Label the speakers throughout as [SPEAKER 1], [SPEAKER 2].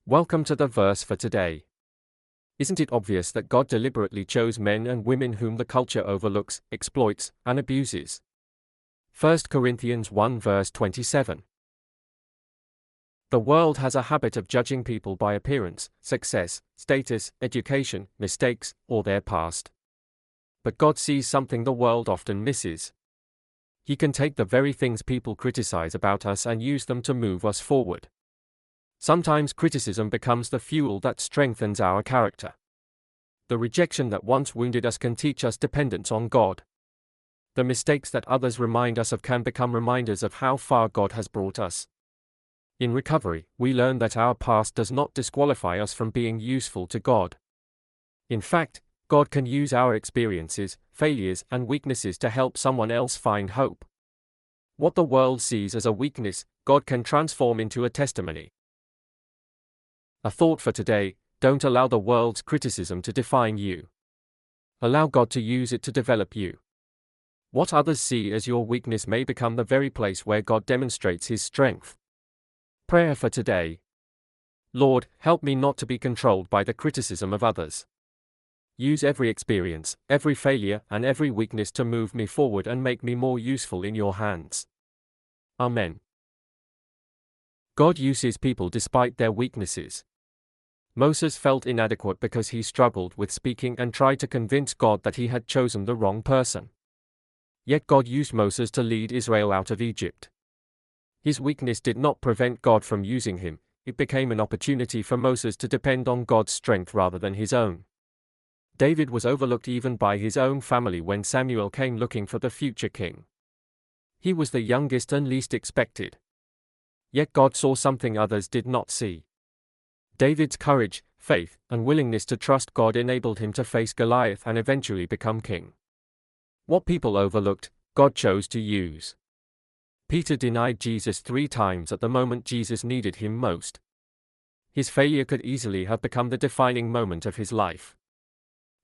[SPEAKER 1] Welcome to the verse for today. Isn't it obvious that God deliberately chose men and women whom the culture overlooks, exploits, and abuses? 1 Corinthians 1 verse 27. The world has a habit of judging people by appearance, success, status, education, mistakes, or their past. But God sees something the world often misses. He can take the very things people criticize about us and use them to move us forward. Sometimes criticism becomes the fuel that strengthens our character. The rejection that once wounded us can teach us dependence on God. The mistakes that others remind us of can become reminders of how far God has brought us. In recovery, we learn that our past does not disqualify us from being useful to God. In fact, God can use our experiences, failures, and weaknesses to help someone else find hope. What the world sees as a weakness, God can transform into a testimony. A thought for today: don't allow the world's criticism to define you. Allow God to use it to develop you. What others see as your weakness may become the very place where God demonstrates His strength. Prayer for today: Lord, help me not to be controlled by the criticism of others. Use every experience, every failure, and every weakness to move me forward and make me more useful in your hands. Amen. God uses people despite their weaknesses. Moses felt inadequate because he struggled with speaking and tried to convince God that he had chosen the wrong person. Yet God used Moses to lead Israel out of Egypt. His weakness did not prevent God from using him; it became an opportunity for Moses to depend on God's strength rather than his own. David was overlooked even by his own family when Samuel came looking for the future king. He was the youngest and least expected. Yet God saw something others did not see. David's courage, faith, and willingness to trust God enabled him to face Goliath and eventually become king. What people overlooked, God chose to use. Peter denied Jesus 3 times at the moment Jesus needed him most. His failure could easily have become the defining moment of his life.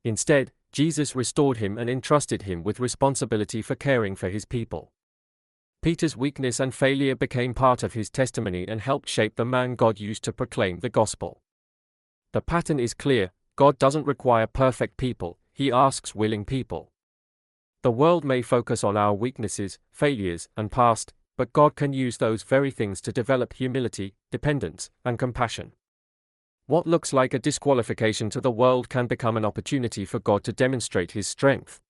[SPEAKER 1] Instead, Jesus restored him and entrusted him with responsibility for caring for his people. Peter's weakness and failure became part of his testimony and helped shape the man God used to proclaim the gospel. The pattern is clear: God doesn't require perfect people, He asks willing people. The world may focus on our weaknesses, failures, and past, but God can use those very things to develop humility, dependence, and compassion. What looks like a disqualification to the world can become an opportunity for God to demonstrate His strength.